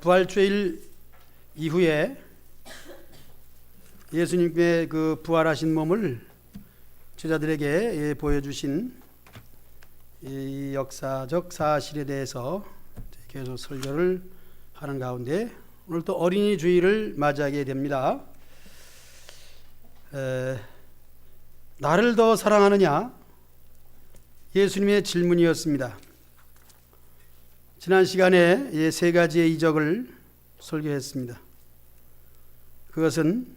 부활주일 이후에 예수님의 그 부활하신 몸을 제자들에게 보여주신 이 역사적 사실에 대해서 계속 설교를 하는 가운데 오늘 또 어린이 주일을 맞이하게 됩니다. 나를 더 사랑하느냐? 예수님의 질문이었습니다. 지난 시간에 세 가지의 이적을 설교했습니다. 그것은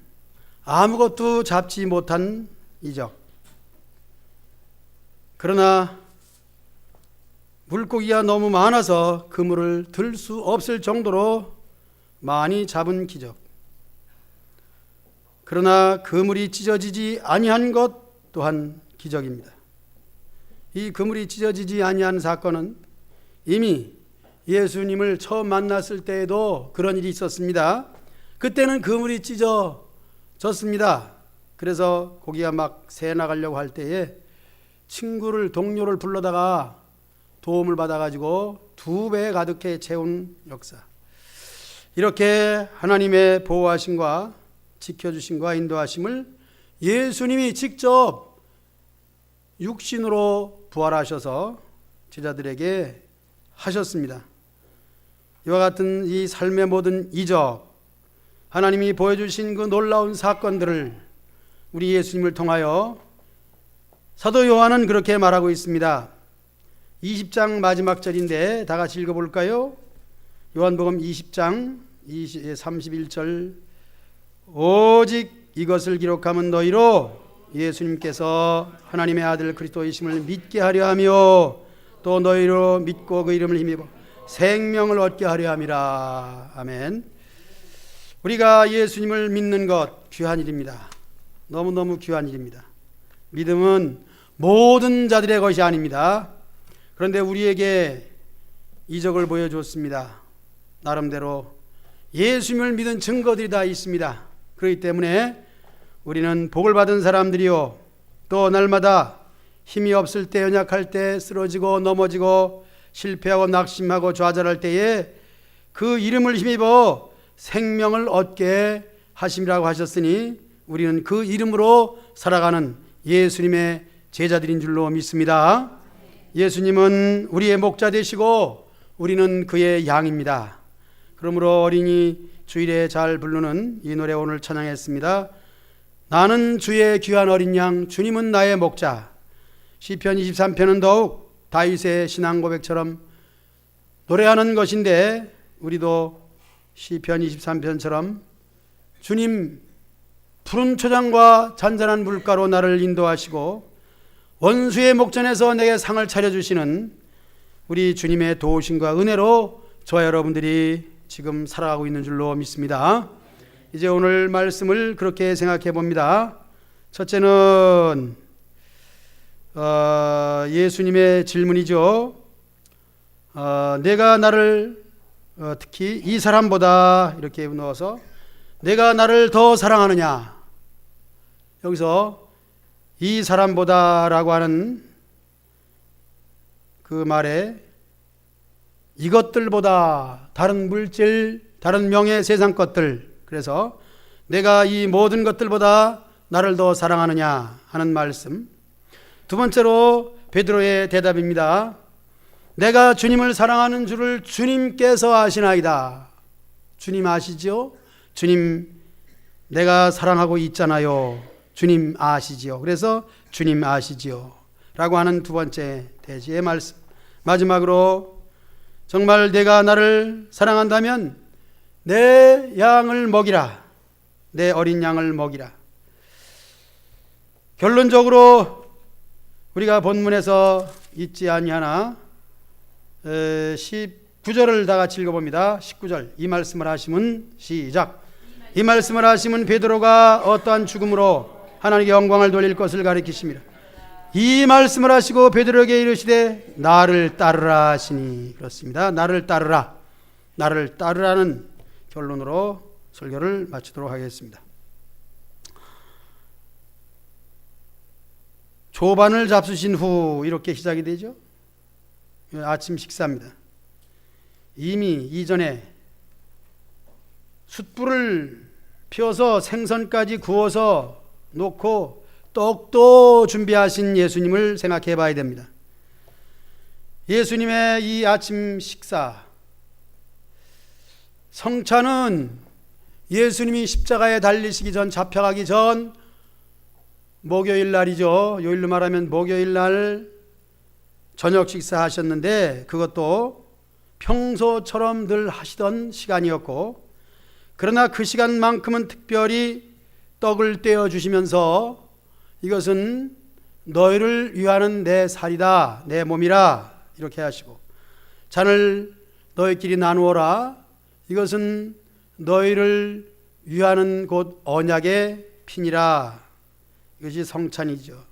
아무것도 잡지 못한 이적, 그러나 물고기가 너무 많아서 그물을 들 수 없을 정도로 많이 잡은 기적, 그러나 그물이 찢어지지 아니한 것 또한 기적입니다. 이 그물이 찢어지지 아니한 사건은 이미 예수님을 처음 만났을 때에도 그런 일이 있었습니다. 그때는 그물이 찢어졌습니다. 그래서 고기가 막 새 나가려고 할 때에 동료를 불러다가 도움을 받아가지고 2배 가득히 채운 역사. 이렇게 하나님의 보호하심과 지켜주심과 인도하심을 예수님이 직접 육신으로 부활하셔서 제자들에게 하셨습니다. 이와 같은 이 삶의 모든 이적, 하나님이 보여주신 그 놀라운 사건들을 우리 예수님을 통하여 사도 요한은 그렇게 말하고 있습니다. 20장 마지막 절인데 다 같이 읽어볼까요? 요한복음 20장 31절, 오직 이것을 기록함은 너희로 예수님께서 하나님의 아들 그리스도이심을 믿게 하려 하며 또 너희로 믿고 그 이름을 힘입어 생명을 얻게 하려 함이라. 아멘. 우리가 예수님을 믿는 것 귀한 일입니다. 너무너무 귀한 일입니다. 믿음은 모든 자들의 것이 아닙니다. 그런데 우리에게 이적을 보여줬습니다. 나름대로 예수님을 믿은 증거들이 다 있습니다. 그렇기 때문에 우리는 복을 받은 사람들이요, 또 날마다 힘이 없을 때, 연약할 때, 쓰러지고 넘어지고 실패하고 낙심하고 좌절할 때에 그 이름을 힘입어 생명을 얻게 하심이라고 하셨으니 우리는 그 이름으로 살아가는 예수님의 제자들인 줄로 믿습니다. 예수님은 우리의 목자 되시고 우리는 그의 양입니다. 그러므로 어린이 주일에 잘 부르는 이 노래 오늘 찬양했습니다. 나는 주의 귀한 어린 양, 주님은 나의 목자. 시편 23편은 더욱 다윗의 신앙 고백처럼 노래하는 것인데, 우리도 시편 23편처럼 주님 푸른 초장과 잔잔한 물가로 나를 인도하시고 원수의 목전에서 내게 상을 차려주시는 우리 주님의 도우심과 은혜로 저와 여러분들이 지금 살아가고 있는 줄로 믿습니다. 이제 오늘 말씀을 그렇게 생각해 봅니다. 첫째는 예수님의 질문이죠. 내가 나를 특히 이 사람보다 이렇게 넣어서 내가 나를 더 사랑하느냐. 여기서 이 사람보다라고 하는 그 말에 이것들보다, 다른 물질, 다른 명예, 세상 것들, 그래서 내가 이 모든 것들보다 나를 더 사랑하느냐 하는 말씀. 두 번째로 베드로의 대답입니다. 내가 주님을 사랑하는 줄을 주님께서 아시나이다. 주님 아시죠? 주님, 내가 사랑하고 있잖아요. 주님 아시지요. 그래서 주님 아시지요 라고 하는 두 번째 대지의 말씀. 마지막으로 정말 내가 나를 사랑한다면 내 양을 먹이라. 내 어린 양을 먹이라. 결론적으로 우리가 본문에서 잊지 아니하나 19절을 다 같이 읽어봅니다. 19절 이 말씀을 하시면 시작. 이 말씀을 하시면 베드로가 어떠한 죽음으로 하나님께 영광을 돌릴 것을 가리키십니다. 이 말씀을 하시고 베드로에게 이르시되 나를 따르라 하시니. 그렇습니다. 나를 따르라. 나를 따르라는 결론으로 설교를 마치도록 하겠습니다. 조반을 잡수신 후 이렇게 시작이 되죠. 아침 식사입니다. 이미 이전에 숯불을 피워서 생선까지 구워서 놓고 떡도 준비하신 예수님을 생각해 봐야 됩니다. 예수님의 이 아침 식사, 성찬은 예수님이 십자가에 달리시기 전, 잡혀가기 전 목요일 날이죠. 요일로 말하면 목요일 날 저녁 식사하셨는데, 그것도 평소처럼 늘 하시던 시간이었고, 그러나 그 시간만큼은 특별히 떡을 떼어 주시면서 이것은 너희를 위하는 내 살이다, 내 몸이라 이렇게 하시고, 잔을 너희끼리 나누어라, 이것은 너희를 위하는 곧 언약의 피니라. 이것이 성찬이죠.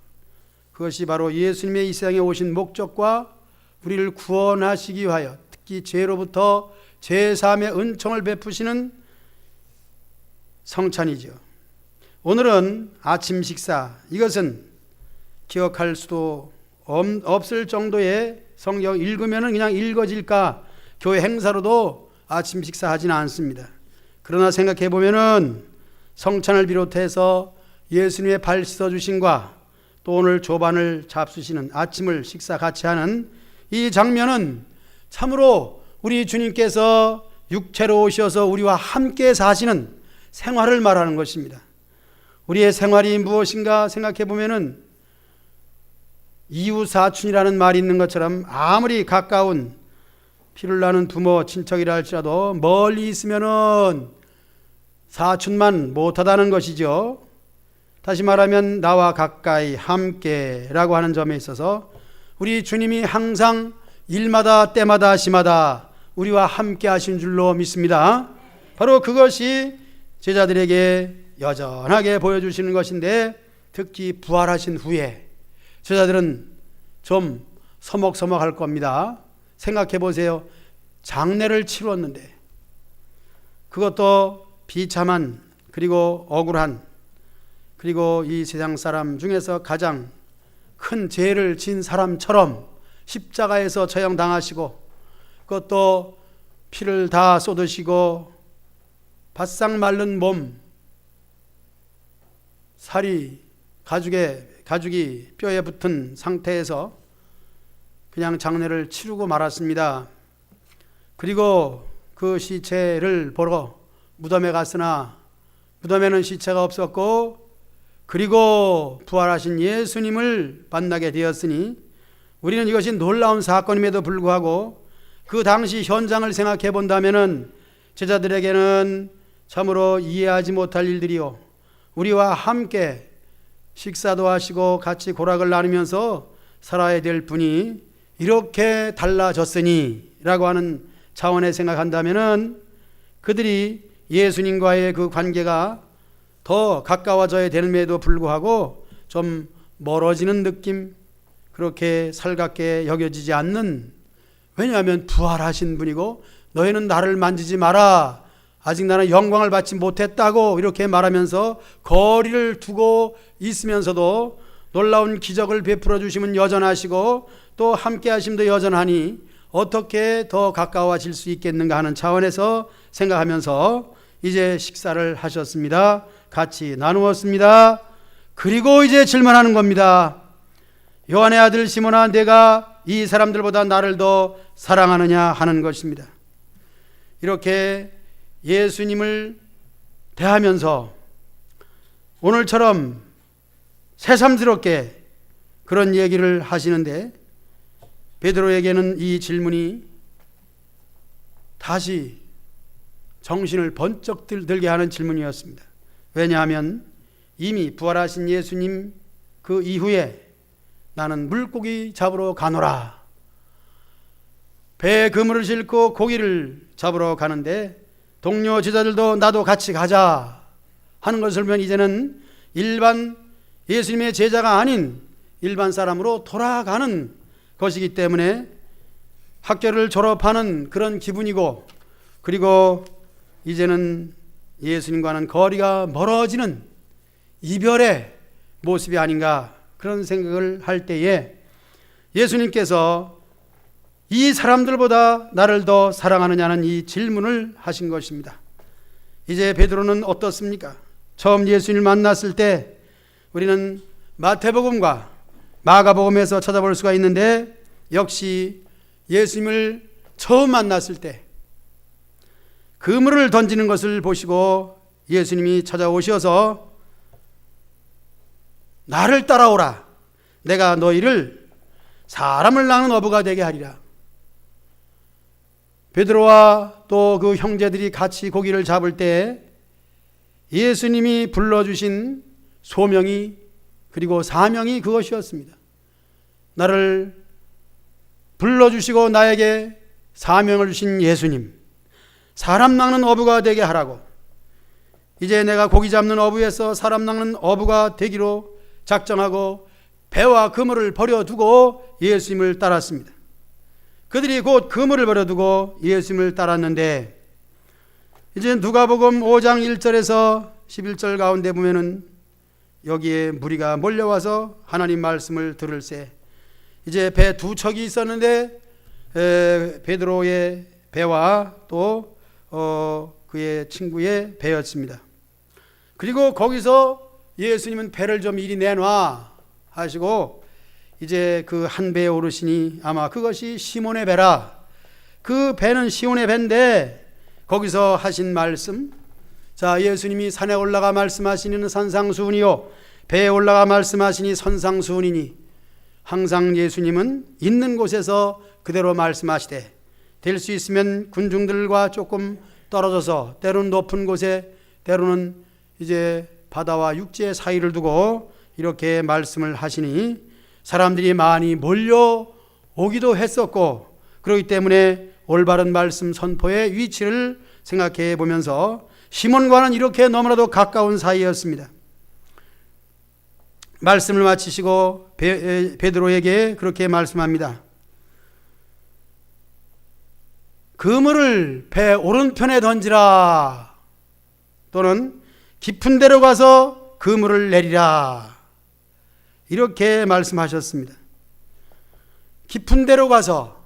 그것이 바로 예수님의 이 세상에 오신 목적과 우리를 구원하시기 위하여, 특히 죄로부터 죄사함의 은총을 베푸시는 성찬이죠. 오늘은 아침 식사, 이것은 기억할 수도 없을 정도의 성경 읽으면 그냥 읽어질까, 교회 행사로도 아침 식사하지는 않습니다. 그러나 생각해 보면은 성찬을 비롯해서 예수님의 발 씻어주심과 또 오늘 조반을 잡수시는, 아침을 식사 같이 하는 이 장면은 참으로 우리 주님께서 육체로 오셔서 우리와 함께 사시는 생활을 말하는 것입니다. 우리의 생활이 무엇인가 생각해 보면은 이웃사촌이라는 말이 있는 것처럼, 아무리 가까운 피를 나는 부모, 친척이라 할지라도 멀리 있으면은 사촌만 못하다는 것이죠. 다시 말하면 나와 가까이 함께라고 하는 점에 있어서 우리 주님이 항상 일마다 때마다 시마다 우리와 함께 하신 줄로 믿습니다. 바로 그것이 제자들에게 여전하게 보여주시는 것인데, 특히 부활하신 후에 제자들은 좀 서먹서먹할 겁니다. 생각해 보세요. 장례를 치렀는데, 그것도 비참한, 그리고 억울한, 그리고 이 세상 사람 중에서 가장 큰 죄를 진 사람처럼 십자가에서 처형당하시고, 그것도 피를 다 쏟으시고 바싹 마른 몸, 살이 가죽이 뼈에 붙은 상태에서 그냥 장례를 치르고 말았습니다. 그리고 그 시체를 보러 무덤에 갔으나 무덤에는 시체가 없었고, 그리고 부활하신 예수님을 만나게 되었으니, 우리는 이것이 놀라운 사건임에도 불구하고 그 당시 현장을 생각해 본다면은 제자들에게는 참으로 이해하지 못할 일들이요, 우리와 함께 식사도 하시고 같이 고락을 나누면서 살아야 될 분이 이렇게 달라졌으니 라고 하는 차원에 생각한다면은 그들이 예수님과의 그 관계가 더 가까워져야 되는데도 불구하고 좀 멀어지는 느낌, 그렇게 살갑게 여겨지지 않는, 왜냐하면 부활하신 분이고 너희는 나를 만지지 마라, 아직 나는 영광을 받지 못했다고 이렇게 말하면서 거리를 두고 있으면서도 놀라운 기적을 베풀어 주시면 여전하시고 또 함께 하심도 여전하니 어떻게 더 가까워질 수 있겠는가 하는 차원에서 생각하면서 이제 식사를 하셨습니다. 같이 나누었습니다. 그리고 이제 질문하는 겁니다. 요한의 아들 시몬아, 내가 이 사람들보다 나를 더 사랑하느냐 하는 것입니다. 이렇게 예수님을 대하면서 오늘처럼 새삼스럽게 그런 얘기를 하시는데, 베드로에게는 이 질문이 다시 정신을 번쩍 들게 하는 질문이었습니다. 왜냐하면 이미 부활하신 예수님 그 이후에 나는 물고기 잡으러 가노라, 배에 그물을 싣고 고기를 잡으러 가는데 동료 제자들도 나도 같이 가자 하는 것을 보면 이제는 일반 예수님의 제자가 아닌 일반 사람으로 돌아가는 것이기 때문에 학교를 졸업하는 그런 기분이고, 그리고 이제는 예수님과는 거리가 멀어지는 이별의 모습이 아닌가, 그런 생각을 할 때에 예수님께서 이 사람들보다 나를 더 사랑하느냐는 이 질문을 하신 것입니다. 이제 베드로는 어떻습니까? 처음 예수님을 만났을 때 우리는 마태복음과 마가복음에서 찾아볼 수가 있는데, 역시 예수님을 처음 만났을 때 그물을 던지는 것을 보시고 예수님이 찾아오셔서 나를 따라오라, 내가 너희를 사람을 낚는 어부가 되게 하리라. 베드로와 또 그 형제들이 같이 고기를 잡을 때 예수님이 불러주신 소명이, 그리고 사명이 그것이었습니다. 나를 불러주시고 나에게 사명을 주신 예수님, 사람 낚는 어부가 되게 하라고. 이제 내가 고기 잡는 어부에서 사람 낚는 어부가 되기로 작정하고 배와 그물을 버려두고 예수님을 따랐습니다. 그들이 곧 그물을 버려두고 예수님을 따랐는데, 이제 누가복음 5장 1절에서 11절 가운데 보면은 여기에 무리가 몰려와서 하나님 말씀을 들을새, 이제 배 두 척이 있었는데 베드로의 배와 또 그의 친구의 배였습니다. 그리고 거기서 예수님은 배를 좀 이리 내놔 하시고, 이제 그 한 배에 오르시니 아마 그것이 시몬의 배라. 그 배는 시몬의 배인데 거기서 하신 말씀, 자, 예수님이 산에 올라가 말씀하시니 산상수훈이요 배에 올라가 말씀하시니 선상수훈이니, 항상 예수님은 있는 곳에서 그대로 말씀하시되 될 수 있으면 군중들과 조금 떨어져서, 때로는 높은 곳에, 때로는 이제 바다와 육지의 사이를 두고 이렇게 말씀을 하시니 사람들이 많이 몰려오기도 했었고, 그렇기 때문에 올바른 말씀 선포의 위치를 생각해 보면서 시몬과는 이렇게 너무나도 가까운 사이였습니다. 말씀을 마치시고 베드로에게 그렇게 말씀합니다. 그물을 배 오른편에 던지라, 또는 깊은 데로 가서 그물을 내리라, 이렇게 말씀하셨습니다. 깊은 데로 가서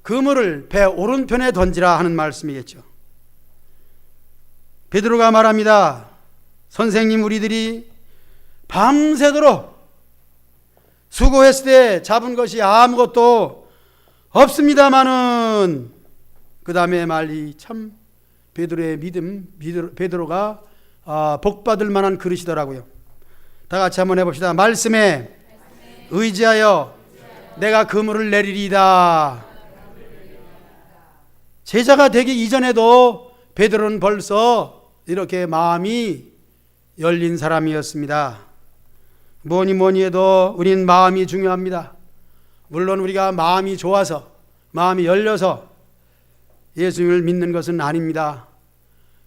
그물을 배 오른편에 던지라 하는 말씀이겠죠. 베드로가 말합니다. 선생님, 우리들이 밤새도록 수고했을 때 잡은 것이 아무것도 없습니다마는, 그 다음에 말이 참 베드로의 믿음, 베드로가 복받을 만한 그릇이더라고요. 다 같이 한번 해봅시다. 말씀에 의지하여 내가 그물을 내리리이다. 제자가 되기 이전에도 베드로는 벌써 이렇게 마음이 열린 사람이었습니다. 뭐니 해도 우린 마음이 중요합니다. 물론 우리가 마음이 좋아서, 마음이 열려서 예수님을 믿는 것은 아닙니다.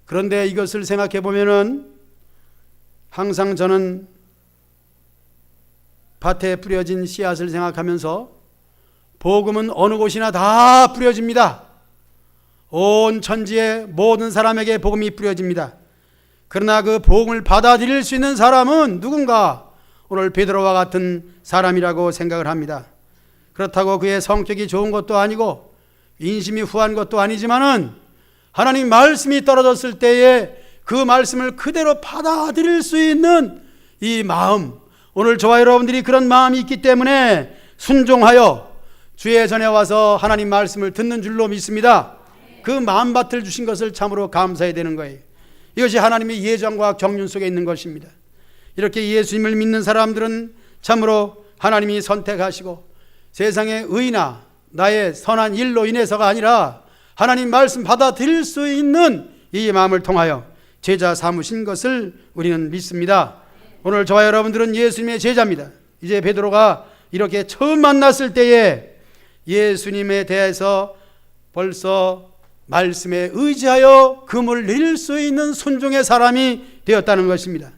그런데 이것을 생각해 보면은 항상 저는 밭에 뿌려진 씨앗을 생각하면서, 복음은 어느 곳이나 다 뿌려집니다. 온 천지의 모든 사람에게 복음이 뿌려집니다. 그러나 그 복음을 받아들일 수 있는 사람은 누군가 오늘 베드로와 같은 사람이라고 생각을 합니다. 그렇다고 그의 성격이 좋은 것도 아니고 인심이 후한 것도 아니지만은, 하나님 말씀이 떨어졌을 때에 그 말씀을 그대로 받아들일 수 있는 이 마음, 오늘 저와 여러분들이 그런 마음이 있기 때문에 순종하여 주의 전에 와서 하나님 말씀을 듣는 줄로 믿습니다. 그 마음밭을 주신 것을 참으로 감사해야 되는 거예요. 이것이 하나님의 예정과 경륜 속에 있는 것입니다. 이렇게 예수님을 믿는 사람들은 참으로 하나님이 선택하시고 세상의 의나 나의 선한 일로 인해서가 아니라 하나님 말씀 받아들일 수 있는 이 마음을 통하여 제자 삼으신 것을 우리는 믿습니다. 오늘 저와 여러분들은 예수님의 제자입니다. 이제 베드로가 이렇게 처음 만났을 때에 예수님에 대해서 벌써 말씀에 의지하여 금을 내릴 수 있는 순종의 사람이 되었다는 것입니다.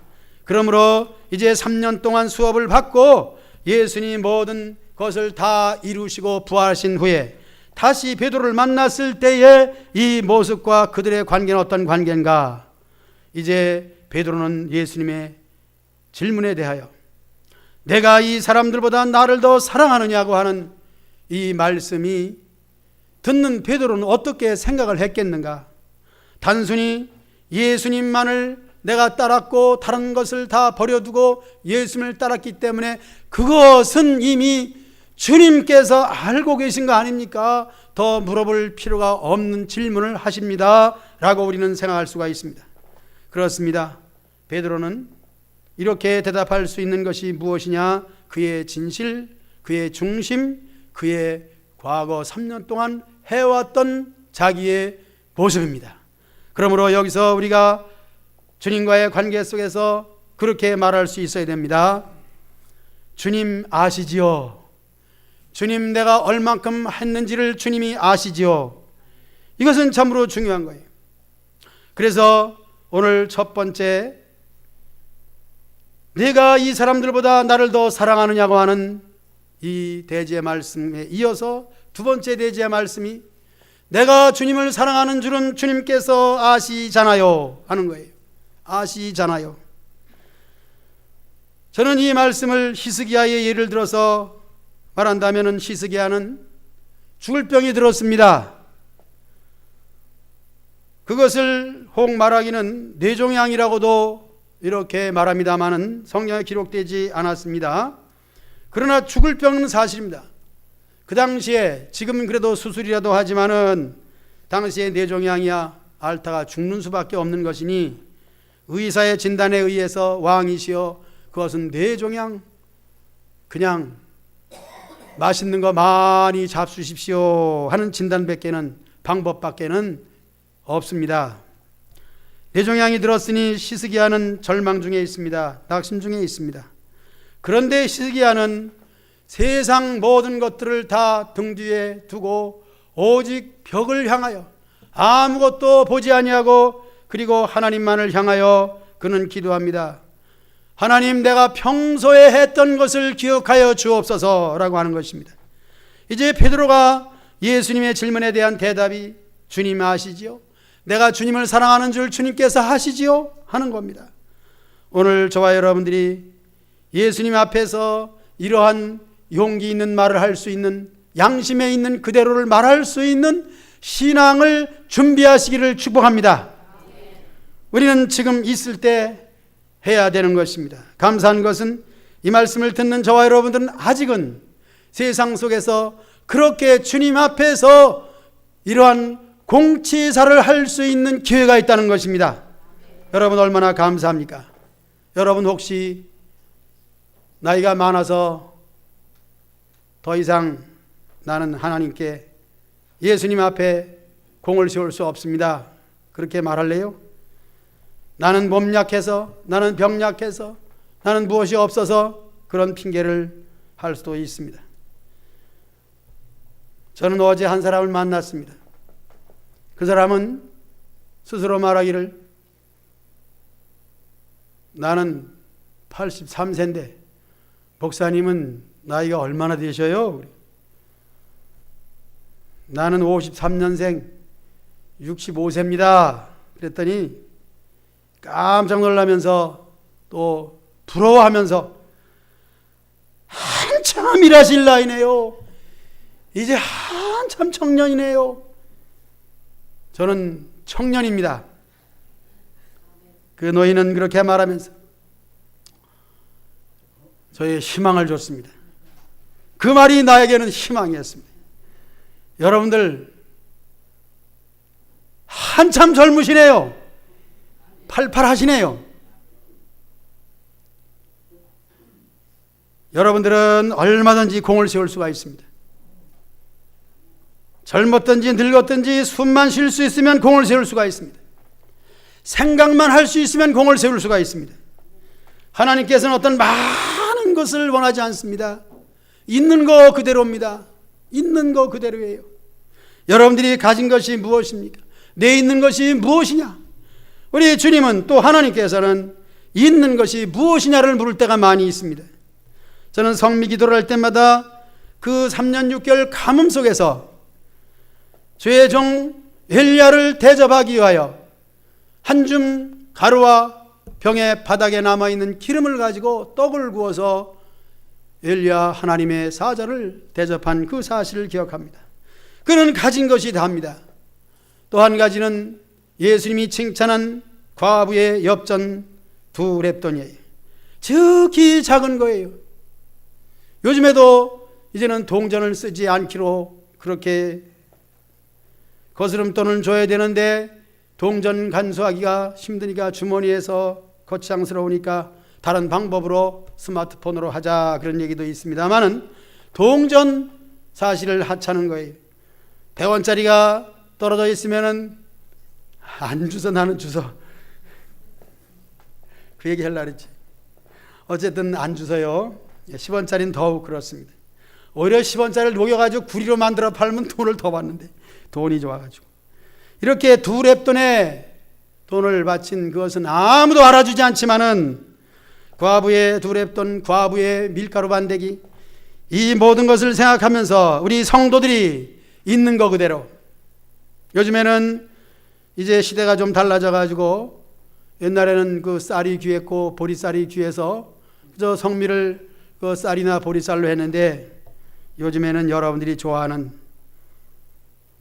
그러므로 이제 3년 동안 수업을 받고 예수님이 모든 것을 다 이루시고 부활하신 후에 다시 베드로를 만났을 때의 이 모습과 그들의 관계는 어떤 관계인가? 이제 베드로는 예수님의 질문에 대하여 내가 이 사람들보다 나를 더 사랑하느냐고 하는 이 말씀이 듣는 베드로는 어떻게 생각을 했겠는가? 단순히 예수님만을 내가 따랐고 다른 것을 다 버려두고 예수님을 따랐기 때문에 그것은 이미 주님께서 알고 계신 거 아닙니까? 더 물어볼 필요가 없는 질문을 하십니다 라고 우리는 생각할 수가 있습니다. 그렇습니다. 베드로는 이렇게 대답할 수 있는 것이 무엇이냐? 그의 진실, 그의 중심, 그의 과거 3년 동안 해왔던 자기의 모습입니다. 그러므로 여기서 우리가 주님과의 관계 속에서 그렇게 말할 수 있어야 됩니다. 주님 아시지요? 주님 내가 얼만큼 했는지를 주님이 아시지요? 이것은 참으로 중요한 거예요. 그래서 오늘 첫 번째, 내가 이 사람들보다 나를 더 사랑하느냐고 하는 이 대지의 말씀에 이어서 두 번째 대지의 말씀이 내가 주님을 사랑하는 줄은 주님께서 아시잖아요 하는 거예요. 아시잖아요. 저는 이 말씀을 히스기야의 예를 들어서 말한다면 히스기야는 죽을 병이 들었습니다. 그것을 혹 말하기는 뇌종양이라고도 이렇게 말합니다마는 성경에 기록되지 않았습니다. 그러나 죽을 병은 사실입니다. 그 당시에 지금은 그래도 수술이라도 하지만은 당시에 뇌종양이야 앓다가 죽는 수밖에 없는 것이니 의사의 진단에 의해서 왕이시여 그것은 뇌종양, 그냥 맛있는 거 많이 잡수십시오 하는 진단밖에는, 방법밖에는 없습니다. 뇌종양이 들었으니 히스기야는 절망 중에 있습니다. 낙심 중에 있습니다. 그런데 히스기야는 세상 모든 것들을 다 등 뒤에 두고 오직 벽을 향하여 아무것도 보지 아니하고 그리고 하나님만을 향하여 그는 기도합니다. 하나님, 내가 평소에 했던 것을 기억하여 주옵소서라고 하는 것입니다. 이제 베드로가 예수님의 질문에 대한 대답이 주님 아시지요? 내가 주님을 사랑하는 줄 주님께서 아시지요? 하는 겁니다. 오늘 저와 여러분들이 예수님 앞에서 이러한 용기 있는 말을 할 수 있는, 양심에 있는 그대로를 말할 수 있는 신앙을 준비하시기를 축복합니다. 우리는 지금 있을 때 해야 되는 것입니다. 감사한 것은 이 말씀을 듣는 저와 여러분들은 아직은 세상 속에서 그렇게 주님 앞에서 이러한 공치사를 할 수 있는 기회가 있다는 것입니다. 여러분 얼마나 감사합니까? 여러분 혹시 나이가 많아서 더 이상 나는 하나님께 예수님 앞에 공을 세울 수 없습니다, 그렇게 말할래요? 나는 몸 약해서, 나는 병 약해서, 나는 무엇이 없어서 그런 핑계를 할 수도 있습니다. 저는 어제 한 사람을 만났습니다. 그 사람은 스스로 말하기를 나는 83세인데 목사님은 나이가 얼마나 되셔요? 나는 53년생 65세입니다. 그랬더니 깜짝 놀라면서 또 부러워하면서 한참 일하실 나이네요. 이제 한참 청년이네요. 저는 청년입니다. 그 노인은 그렇게 말하면서 저의 희망을 줬습니다. 그 말이 나에게는 희망이었습니다. 여러분들 한참 젊으시네요. 팔팔하시네요. 여러분들은 얼마든지 공을 세울 수가 있습니다. 젊었든지 늙었든지 숨만 쉴 수 있으면 공을 세울 수가 있습니다. 생각만 할 수 있으면 공을 세울 수가 있습니다. 하나님께서는 어떤 많은 것을 원하지 않습니다. 있는 거 그대로입니다. 있는 거 그대로예요. 여러분들이 가진 것이 무엇입니까? 내 있는 것이 무엇이냐? 우리 주님은 또 하나님께서는 있는 것이 무엇이냐를 물을 때가 많이 있습니다. 저는 성미 기도를 할 때마다 그 3년 6개월 가뭄 속에서 주의 종 엘리야를 대접하기 위하여 한 줌 가루와 병의 바닥에 남아있는 기름을 가지고 떡을 구워서 엘리야 하나님의 사자를 대접한 그 사실을 기억합니다. 그는 가진 것이 다입니다. 또 한 가지는 예수님이 칭찬한 과부의 엽전 두 렙돈이에요. 지극히 작은 거예요. 요즘에도 이제는 동전을 쓰지 않기로 그렇게 거스름돈을 줘야 되는데 동전 간수하기가 힘드니까 주머니에서 거창스러우니까 다른 방법으로 스마트폰으로 하자 그런 얘기도 있습니다만은 동전 사실을 하찮은 거예요. 100원짜리가 떨어져 있으면은 안 주서 나는 주서 그 얘기 하려고 했지. 어쨌든 안 주서요. 10원짜리는 더욱 그렇습니다. 오히려 10원짜리를 녹여가지고 구리로 만들어 팔면 돈을 더 받는데 돈이 좋아가지고 이렇게 두 렙돈의 돈을 바친 그것은 아무도 알아주지 않지만은 과부의 두 렙돈, 과부의 밀가루 반대기, 이 모든 것을 생각하면서 우리 성도들이 있는 거 그대로, 요즘에는 이제 시대가 좀 달라져 가지고 옛날에는 그 쌀이 귀했고 보리쌀이 귀해서 저 성미를 그 쌀이나 보리쌀로 했는데 요즘에는 여러분들이 좋아하는,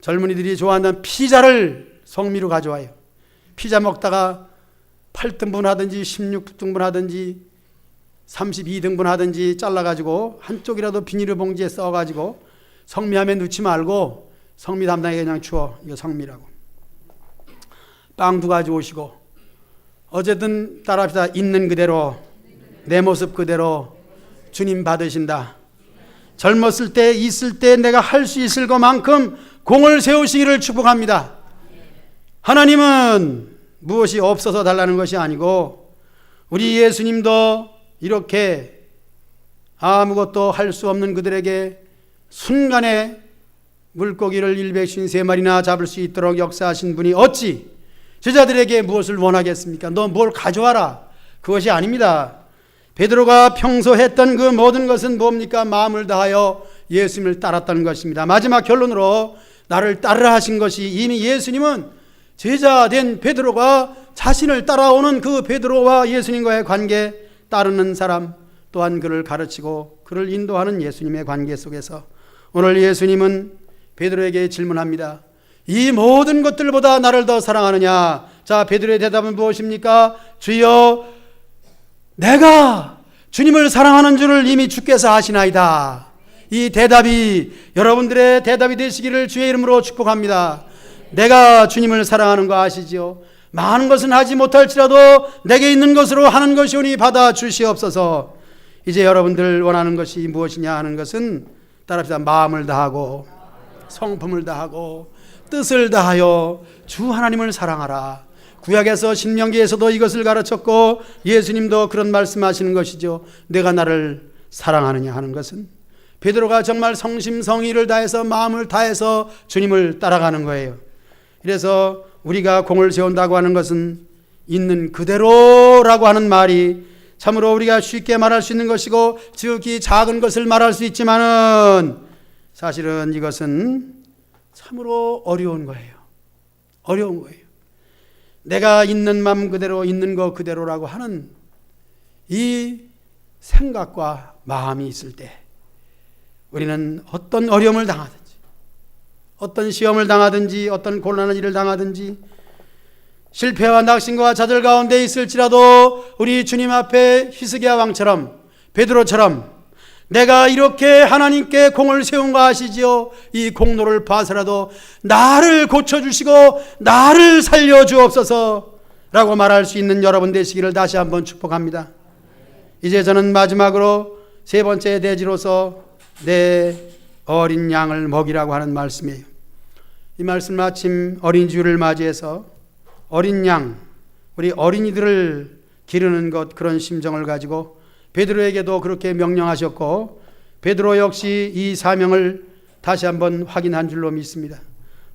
젊은이들이 좋아하는 피자를 성미로 가져와요. 피자 먹다가 8등분 하든지 16등분 하든지 32등분 하든지 잘라가지고 한쪽이라도 비닐 봉지에 써가지고 성미함에 넣지 말고 성미 담당에게 그냥 주어. 이거 성미라고. 빵 두 가지 오시고 어쨌든 따라합시다. 있는 그대로 내 모습 그대로 주님 받으신다. 젊었을 때 있을 때 내가 할 수 있을 것만큼 공을 세우시기를 축복합니다. 하나님은 무엇이 없어서 달라는 것이 아니고 우리 예수님도 이렇게 아무것도 할 수 없는 그들에게 순간에 물고기를 153마리나 잡을 수 있도록 역사하신 분이 어찌 제자들에게 무엇을 원하겠습니까? 너 뭘 가져와라. 그것이 아닙니다. 베드로가 평소 했던 그 모든 것은 뭡니까? 마음을 다하여 예수님을 따랐다는 것입니다. 마지막 결론으로 나를 따르라 하신 것이, 이미 예수님은 제자된 베드로가 자신을 따라오는 그 베드로와 예수님과의 관계, 따르는 사람 또한 그를 가르치고 그를 인도하는 예수님의 관계 속에서 오늘 예수님은 베드로에게 질문합니다. 이 모든 것들보다 나를 더 사랑하느냐? 자, 베드로의 대답은 무엇입니까? 주여, 내가 주님을 사랑하는 줄을 이미 주께서 아시나이다. 이 대답이 여러분들의 대답이 되시기를 주의 이름으로 축복합니다. 내가 주님을 사랑하는 거 아시지요? 많은 것은 하지 못할지라도 내게 있는 것으로 하는 것이오니 받아 주시옵소서. 이제 여러분들 원하는 것이 무엇이냐 하는 것은 따라합시다. 마음을 다하고 성품을 다하고 뜻을 다하여 주 하나님을 사랑하라. 구약에서 신명기에서도 이것을 가르쳤고 예수님도 그런 말씀하시는 것이죠. 내가 나를 사랑하느냐 하는 것은 베드로가 정말 성심성의를 다해서 마음을 다해서 주님을 따라가는 거예요. 그래서 우리가 공을 세운다고 하는 것은 있는 그대로라고 하는 말이 참으로 우리가 쉽게 말할 수 있는 것이고 지극히 작은 것을 말할 수 있지만은 사실은 이것은 참으로 어려운 거예요. 어려운 거예요. 내가 있는 마음 그대로, 있는 것 그대로라고 하는 이 생각과 마음이 있을 때 우리는 어떤 어려움을 당하든지, 어떤 시험을 당하든지, 어떤 곤란한 일을 당하든지, 실패와 낙심과 좌절 가운데 있을지라도 우리 주님 앞에 히스기야 왕처럼, 베드로처럼 내가 이렇게 하나님께 공을 세운 거 아시지요? 이 공로를 봐서라도 나를 고쳐주시고 나를 살려주옵소서 라고 말할 수 있는 여러분 되시기를 다시 한번 축복합니다. 이제 저는 마지막으로 세 번째 대지로서 내 어린 양을 먹이라고 하는 말씀이에요. 이 말씀 마침 어린 주를 맞이해서 어린 양, 우리 어린이들을 기르는 것, 그런 심정을 가지고 베드로에게도 그렇게 명령하셨고 베드로 역시 이 사명을 다시 한번 확인한 줄로 믿습니다.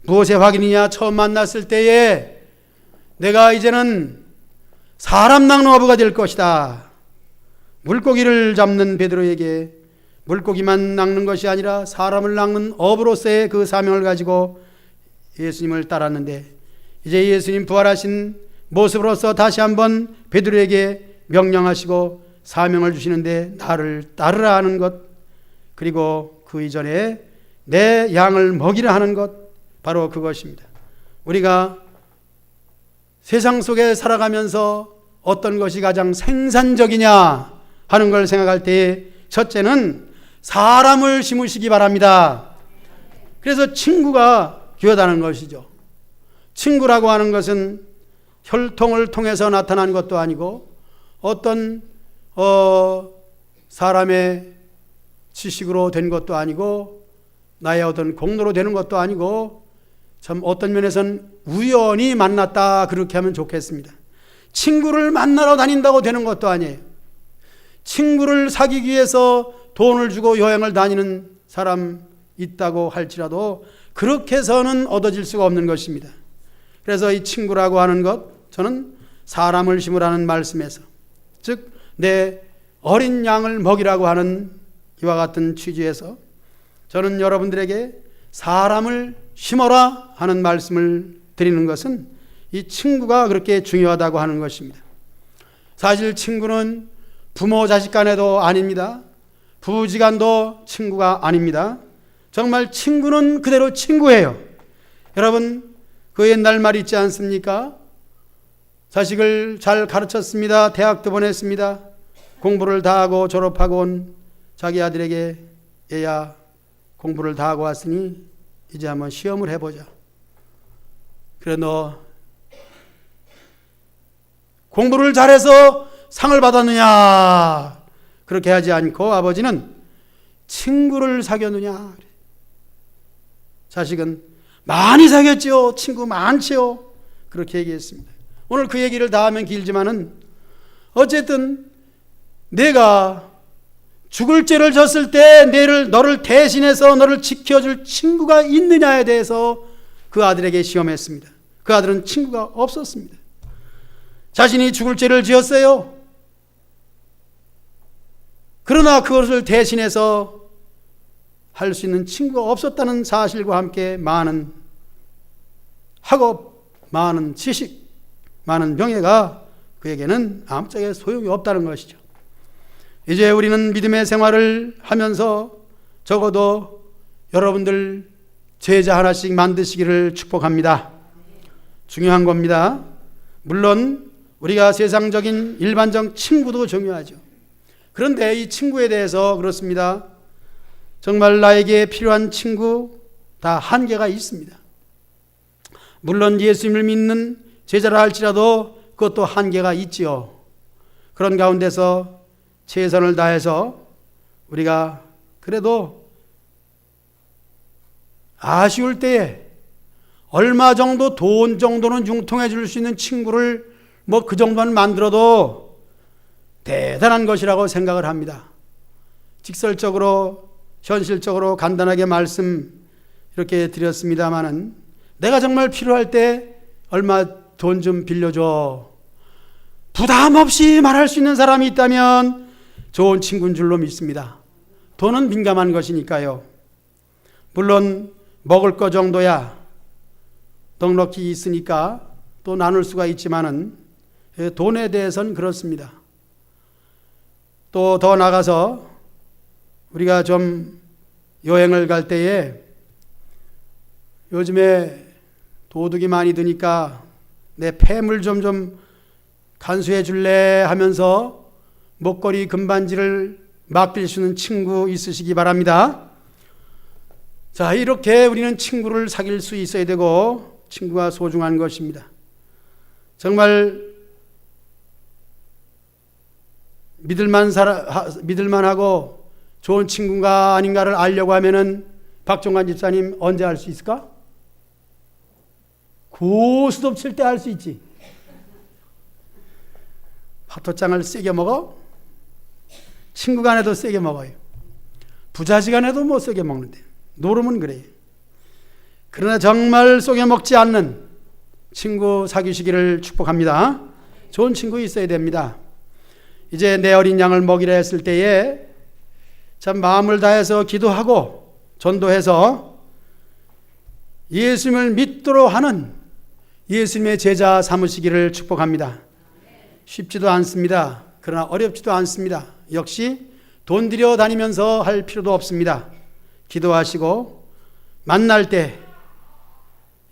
무엇의 확인이냐? 처음 만났을 때에 내가 이제는 사람 낚는 어부가 될 것이다. 물고기를 잡는 베드로에게 물고기만 낚는 것이 아니라 사람을 낚는 어부로서의 그 사명을 가지고 예수님을 따랐는데 이제 예수님 부활하신 모습으로서 다시 한번 베드로에게 명령하시고 사명을 주시는데 나를 따르라 하는 것, 그리고 그 이전에 내 양을 먹이라 하는 것, 바로 그것입니다. 우리가 세상 속에 살아가면서 어떤 것이 가장 생산적이냐 하는 걸 생각할 때 첫째는 사람을 심으시기 바랍니다. 그래서 친구가 귀하다는 것이죠. 친구라고 하는 것은 혈통을 통해서 나타난 것도 아니고 어떤 사람의 지식으로 된 것도 아니고 나의 어떤 공로로 되는 것도 아니고 참 어떤 면에서는 우연히 만났다 그렇게 하면 좋겠습니다. 친구를 만나러 다닌다고 되는 것도 아니에요. 친구를 사귀기 위해서 돈을 주고 여행을 다니는 사람 있다고 할지라도 그렇게 해서는 얻어질 수가 없는 것입니다. 그래서 이 친구라고 하는 것, 저는 사람을 심으라는 말씀에서, 즉 내 어린 양을 먹이라고 하는 이와 같은 취지에서 저는 여러분들에게 사람을 심어라 하는 말씀을 드리는 것은 이 친구가 그렇게 중요하다고 하는 것입니다. 사실 친구는 부모 자식 간에도 아닙니다. 부지간도 친구가 아닙니다. 정말 친구는 그대로 친구예요. 여러분, 그 옛날 말 있지 않습니까? 자식을 잘 가르쳤습니다. 대학도 보냈습니다. 공부를 다 하고 졸업하고 온 자기 아들에게 얘야, 공부를 다 하고 왔으니 이제 한번 시험을 해보자. 그래, 너 공부를 잘해서 상을 받았느냐? 그렇게 하지 않고 아버지는 친구를 사귀었느냐? 자식은 많이 사귀었지요. 친구 많지요. 그렇게 얘기했습니다. 오늘 그 얘기를 다 하면 길지만은 어쨌든 내가 죽을 죄를 졌을 때 너를 대신해서 너를 지켜줄 친구가 있느냐에 대해서 그 아들에게 시험했습니다. 그 아들은 친구가 없었습니다. 자신이 죽을 죄를 지었어요. 그러나 그것을 대신해서 할 수 있는 친구가 없었다는 사실과 함께 많은 학업, 많은 지식, 많은 명예가 그에게는 아무짝에 소용이 없다는 것이죠. 이제 우리는 믿음의 생활을 하면서 적어도 여러분들 제자 하나씩 만드시기를 축복합니다. 중요한 겁니다. 물론 우리가 세상적인 일반적 친구도 중요하죠. 그런데 이 친구에 대해서 그렇습니다. 정말 나에게 필요한 친구 다 한계가 있습니다. 물론 예수님을 믿는 제자라 할지라도 그것도 한계가 있지요. 그런 가운데서 최선을 다해서 우리가 그래도 아쉬울 때에 얼마 정도 돈 정도는 융통해 줄 수 있는 친구를 뭐 그 정도는 만들어도 대단한 것이라고 생각을 합니다. 직설적으로 현실적으로 간단하게 말씀 이렇게 드렸습니다마는 내가 정말 필요할 때 얼마 돈 좀 빌려줘. 부담 없이 말할 수 있는 사람이 있다면 좋은 친구인 줄로 믿습니다. 돈은 민감한 것이니까요. 물론 먹을 거 정도야 넉넉히 있으니까 또 나눌 수가 있지만은 돈에 대해서는 그렇습니다. 또 더 나가서 우리가 좀 여행을 갈 때에 요즘에 도둑이 많이 드니까 내 폐물 좀 간수해 줄래 하면서 목걸이 금반지를 맡길 수 있는 친구 있으시기 바랍니다. 자, 이렇게 우리는 친구를 사귈 수 있어야 되고 친구가 소중한 것입니다. 정말 믿을만하고 좋은 친구가 아닌가를 알려고 하면은 박종관 집사님 언제 알 수 있을까? 고스톱 칠 때 알 수 있지. 파토장을 세게 먹어? 친구 간에도 세게 먹어요. 부자지 간에도 못 세게 먹는데. 노름은 그래요. 그러나 정말 속여 먹지 않는 친구 사귀시기를 축복합니다. 좋은 친구 있어야 됩니다. 이제 내 어린 양을 먹이라 했을 때에 참 마음을 다해서 기도하고 전도해서 예수님을 믿도록 하는 예수님의 제자 삼으시기를 축복합니다. 쉽지도 않습니다. 그러나 어렵지도 않습니다. 역시 돈 들여 다니면서 할 필요도 없습니다. 기도하시고 만날 때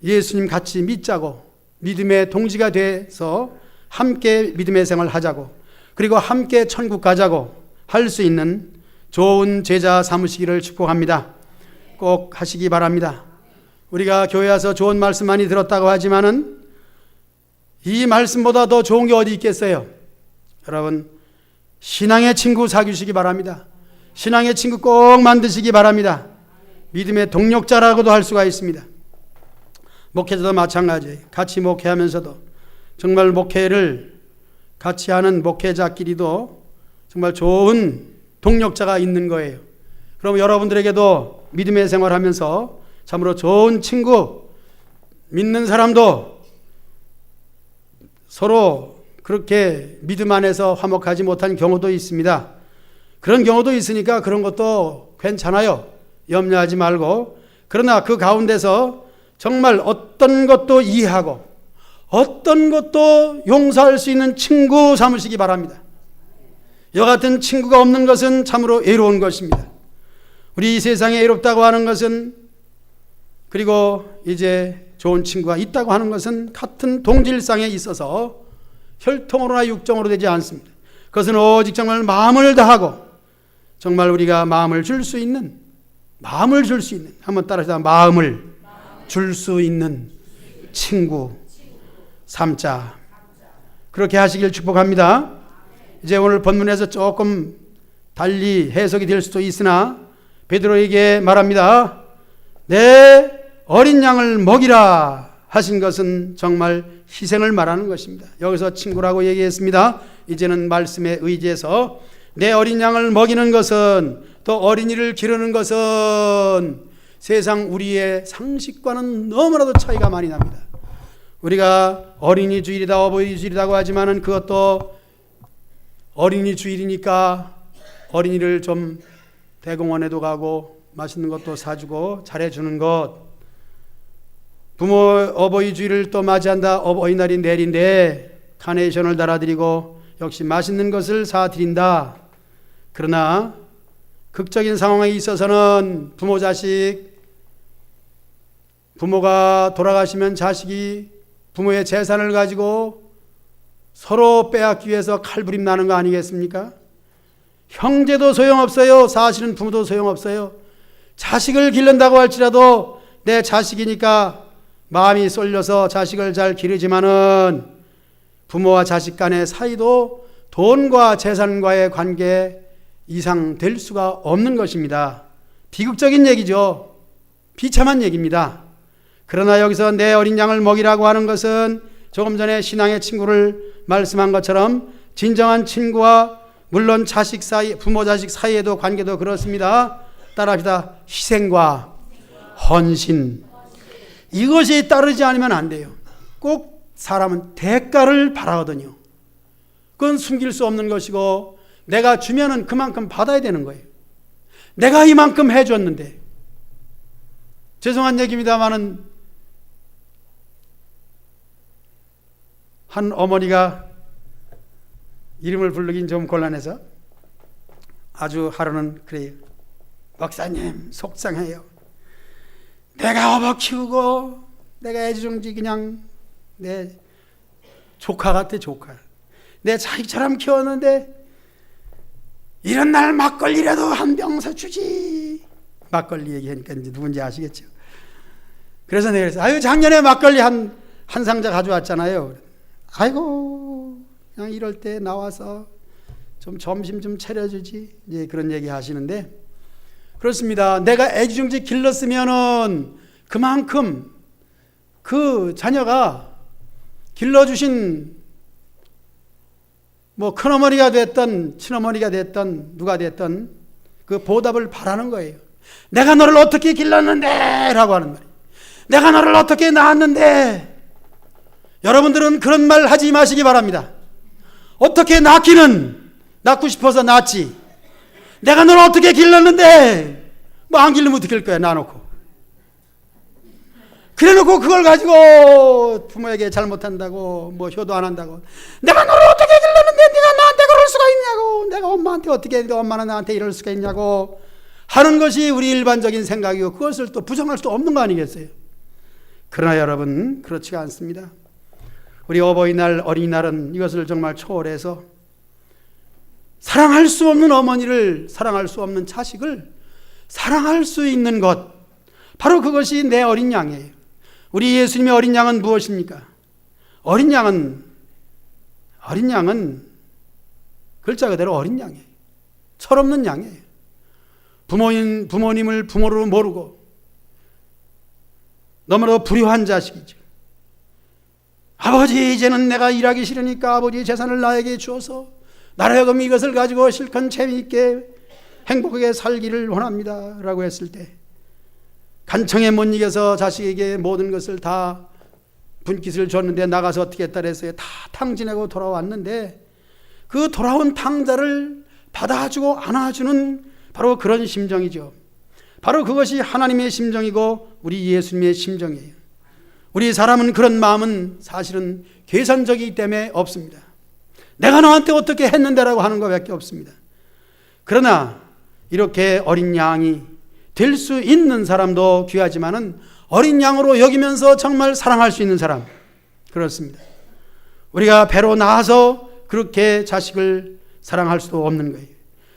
예수님 같이 믿자고 믿음의 동지가 돼서 함께 믿음의 생활을 하자고, 그리고 함께 천국 가자고 할 수 있는 좋은 제자 삼으시기를 축복합니다. 꼭 하시기 바랍니다. 우리가 교회 와서 좋은 말씀 많이 들었다고 하지만은 이 말씀보다 더 좋은 게 어디 있겠어요? 여러분, 신앙의 친구 사귀시기 바랍니다. 신앙의 친구 꼭 만드시기 바랍니다. 믿음의 동력자라고도 할 수가 있습니다. 목회자도 마찬가지예요. 같이 목회하면서도 정말 목회를 같이 하는 목회자끼리도 정말 좋은 동력자가 있는 거예요. 그럼 여러분들에게도 믿음의 생활하면서 참으로 좋은 친구, 믿는 사람도 서로 그렇게 믿음 안에서 화목하지 못한 경우도 있습니다. 그런 경우도 있으니까 그런 것도 괜찮아요. 염려하지 말고. 그러나 그 가운데서 정말 어떤 것도 이해하고 어떤 것도 용서할 수 있는 친구 삼으시기 바랍니다. 이와 같은 친구가 없는 것은 참으로 외로운 것입니다. 우리 이 세상에 외롭다고 하는 것은, 그리고 이제 좋은 친구가 있다고 하는 것은 같은 동질상에 있어서 혈통으로나 육정으로 되지 않습니다. 그것은 오직 정말 마음을 다하고 정말 우리가 마음을 줄 수 있는, 한번 따라서 마음을 줄 수 있는 친구 삼자, 그렇게 하시길 축복합니다. 이제 오늘 본문에서 조금 달리 해석이 될 수도 있으나 베드로에게 말합니다. 내 어린 양을 먹이라 하신 것은 정말 희생을 말하는 것입니다. 여기서 친구라고 얘기했습니다. 이제는 말씀에 의지해서 내 어린 양을 먹이는 것은, 또 어린이를 기르는 것은 세상 우리의 상식과는 너무나도 차이가 많이 납니다. 우리가 어린이 주일이다, 어버이 주일이라고 하지만은 그것도 어린이 주일이니까 어린이를 좀 대공원에도 가고 맛있는 것도 사주고 잘해주는 것, 부모 어버이 주일을 또 맞이한다, 어버이날이 내일인데 카네이션을 달아드리고 역시 맛있는 것을 사드린다. 그러나 극적인 상황에 있어서는 부모 자식, 부모가 돌아가시면 자식이 부모의 재산을 가지고 서로 빼앗기 위해서 칼부림 나는 거 아니겠습니까? 형제도 소용없어요. 사실은 부모도 소용없어요. 자식을 기른다고 할지라도 내 자식이니까 마음이 쏠려서 자식을 잘 기르지만은 부모와 자식 간의 사이도 돈과 재산과의 관계 이상 될 수가 없는 것입니다. 비극적인 얘기죠. 비참한 얘기입니다. 그러나 여기서 내 어린 양을 먹이라고 하는 것은 조금 전에 신앙의 친구를 말씀한 것처럼 진정한 친구와, 물론 자식 사이, 부모 자식 사이에도 관계도 그렇습니다. 따라합시다. 희생과 헌신, 이것이 따르지 않으면 안 돼요. 꼭 사람은 대가를 바라거든요. 그건 숨길 수 없는 것이고 내가 주면은 그만큼 받아야 되는 거예요. 내가 이만큼 해줬는데, 죄송한 얘기입니다만은 한 어머니가 이름을 부르긴 좀 곤란해서 아주 하루는 그래요. 목사님 속상해요. 내가 어버 키우고 내가 애지중지 그냥 내 조카 같아, 조카. 내 자식처럼 키웠는데 이런 날 막걸리라도 한 병 사주지. 막걸리 얘기하니까 이제 누군지 아시겠죠. 그래서 내가 그랬어요. 아유, 작년에 막걸리 한 상자 가져왔잖아요. 아이고, 그냥 이럴 때 나와서 좀 점심 좀 차려주지. 이제 그런 얘기 하시는데, 그렇습니다. 내가 애지중지 길렀으면은 그만큼 그 자녀가 길러주신 뭐 큰어머니가 됐던 친어머니가 됐던 누가 됐던 그 보답을 바라는 거예요. 내가 너를 어떻게 길렀는데 라고 하는 말이에요. 내가 너를 어떻게 낳았는데. 여러분들은 그런 말 하지 마시기 바랍니다. 어떻게 낳고 싶어서 낳지. 내가 너를 어떻게 길렀는데. 뭐 안 길르면 어떻게 할 거야, 놔놓고. 그래 놓고 그걸 가지고 부모에게 잘못한다고, 뭐 효도 안 한다고. 내가 너를 어떻게 길렀는데 네가 나한테 그럴 수가 있냐고. 내가 엄마한테 어떻게 했는데 엄마는 나한테 이럴 수가 있냐고 하는 것이 우리 일반적인 생각이고, 그것을 또 부정할 수 없는 거 아니겠어요? 그러나 여러분, 그렇지가 않습니다. 우리 어버이날, 어린이날은 이것을 정말 초월해서 사랑할 수 없는 어머니를, 사랑할 수 없는 자식을 사랑할 수 있는 것, 바로 그것이 내 어린 양이에요. 우리 예수님의 어린 양은 무엇입니까? 어린 양은 글자 그대로 어린 양이에요. 철없는 양이에요. 부모님을 부모로 모르고 너무나도 불효한 자식이죠. 아버지, 이제는 내가 일하기 싫으니까 아버지의 재산을 나에게 주어서 나라여금 이것을 가지고 실컷 재미있게 행복하게 살기를 원합니다 라고 했을 때 간청에 못 이겨서 자식에게 모든 것을 다 분깃을 줬는데 나가서 어떻게 했다 그랬어요? 다 탕진하고 돌아왔는데 그 돌아온 탕자를 받아주고 안아주는 바로 그런 심정이죠. 바로 그것이 하나님의 심정이고 우리 예수님의 심정이에요. 우리 사람은 그런 마음은 사실은 계산적이기 때문에 없습니다. 내가 너한테 어떻게 했는데라고 하는 것밖에 없습니다. 그러나 이렇게 어린 양이 될 수 있는 사람도 귀하지만은 어린 양으로 여기면서 정말 사랑할 수 있는 사람, 그렇습니다. 우리가 배로 나와서 그렇게 자식을 사랑할 수도 없는 거예요.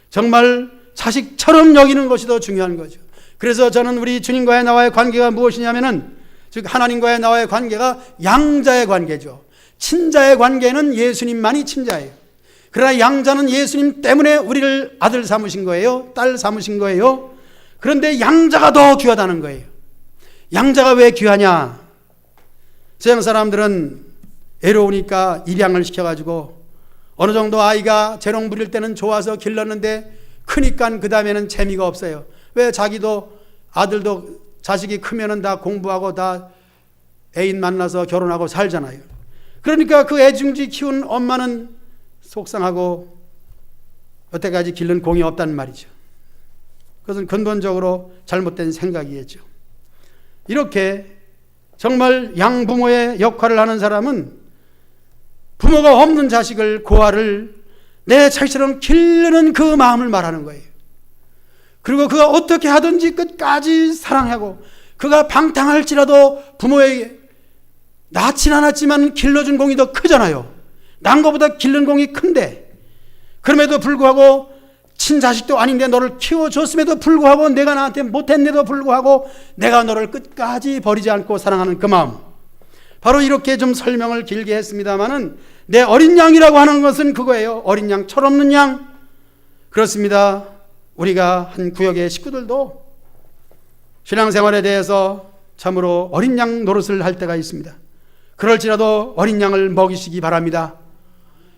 정말 자식처럼 여기는 것이 더 중요한 거죠. 그래서 저는 우리 주님과의 나와의 관계가 무엇이냐면은, 즉 하나님과의 나와의 관계가 양자의 관계죠. 친자의 관계는 예수님만이 친자예요. 그러나 양자는 예수님 때문에 우리를 아들 삼으신 거예요. 딸 삼으신 거예요. 그런데 양자가 더 귀하다는 거예요. 양자가 왜 귀하냐? 서양 사람들은 애로우니까 입양을 시켜가지고 어느 정도 아이가 재롱 부릴 때는 좋아서 길렀는데 크니까 그 다음에는 재미가 없어요. 왜? 자기도 아들도 자식이 크면은 다 공부하고 다 애인 만나서 결혼하고 살잖아요. 그러니까 그 애중지 키운 엄마는 속상하고 여태까지 기른 공이 없다는 말이죠. 그것은 근본적으로 잘못된 생각이겠죠. 이렇게 정말 양부모의 역할을 하는 사람은 부모가 없는 자식을, 고아를 내 자식처럼 기르는 그 마음을 말하는 거예요. 그리고 그가 어떻게 하든지 끝까지 사랑하고, 그가 방탕할지라도 부모에게 낳진 않았지만 길러준 공이 더 크잖아요. 난 거보다 기른 공이 큰데, 그럼에도 불구하고 친자식도 아닌데 너를 키워줬음에도 불구하고, 내가 나한테 못했는데도 불구하고 내가 너를 끝까지 버리지 않고 사랑하는 그 마음, 바로 이렇게 좀 설명을 길게 했습니다마는 내 어린 양이라고 하는 것은 그거예요. 어린 양, 철없는 양. 그렇습니다. 우리가 한 구역의 식구들도 신앙생활에 대해서 참으로 어린 양 노릇을 할 때가 있습니다. 그럴지라도 어린 양을 먹이시기 바랍니다.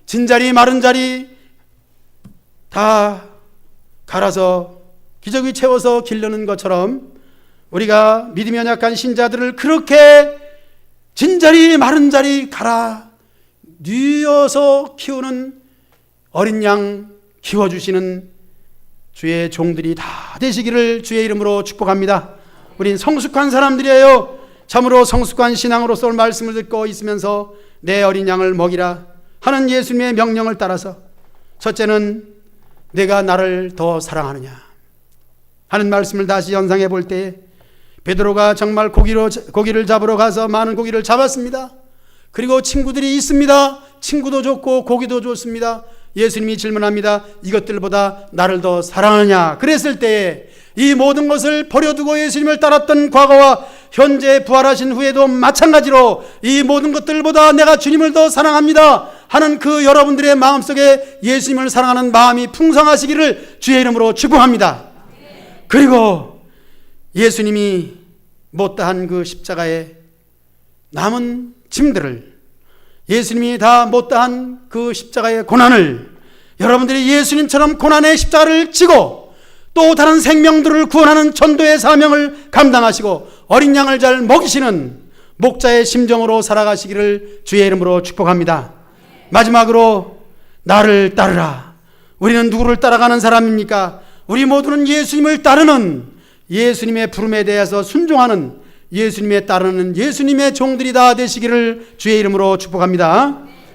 진자리 마른 자리 다 갈아서 기저귀 채워서 기르는 것처럼 우리가 믿음이 연약한 신자들을 그렇게 진자리 마른 자리 갈아 뉘어서 키우는 어린 양 키워주시는 주의 종들이 다 되시기를 주의 이름으로 축복합니다. 우린 성숙한 사람들이에요. 참으로 성숙한 신앙으로서 말씀을 듣고 있으면서 내 어린 양을 먹이라 하는 예수님의 명령을 따라서, 첫째는 내가 나를 더 사랑하느냐 하는 말씀을 다시 연상해 볼 때, 베드로가 정말 고기를 잡으러 가서 많은 고기를 잡았습니다. 그리고 친구들이 있습니다. 친구도 좋고 고기도 좋습니다. 예수님이 질문합니다. 이것들보다 나를 더 사랑하느냐? 그랬을 때에 이 모든 것을 버려두고 예수님을 따랐던 과거와 현재 부활하신 후에도 마찬가지로 이 모든 것들보다 내가 주님을 더 사랑합니다 하는 그 여러분들의 마음속에 예수님을 사랑하는 마음이 풍성하시기를 주의 이름으로 축복합니다. 그리고 예수님이 못다한 그 십자가에 남은 짐들을, 예수님이 다 못다한 그 십자가의 고난을 여러분들이 예수님처럼 고난의 십자가를 지고 또 다른 생명들을 구원하는 전도의 사명을 감당하시고 어린 양을 잘 먹이시는 목자의 심정으로 살아가시기를 주의 이름으로 축복합니다. 마지막으로 나를 따르라. 우리는 누구를 따라가는 사람입니까? 우리 모두는 예수님을 따르는, 예수님의 부름에 대해서 순종하는, 예수님에 따르는 예수님의 종들이 다 되시기를 주의 이름으로 축복합니다.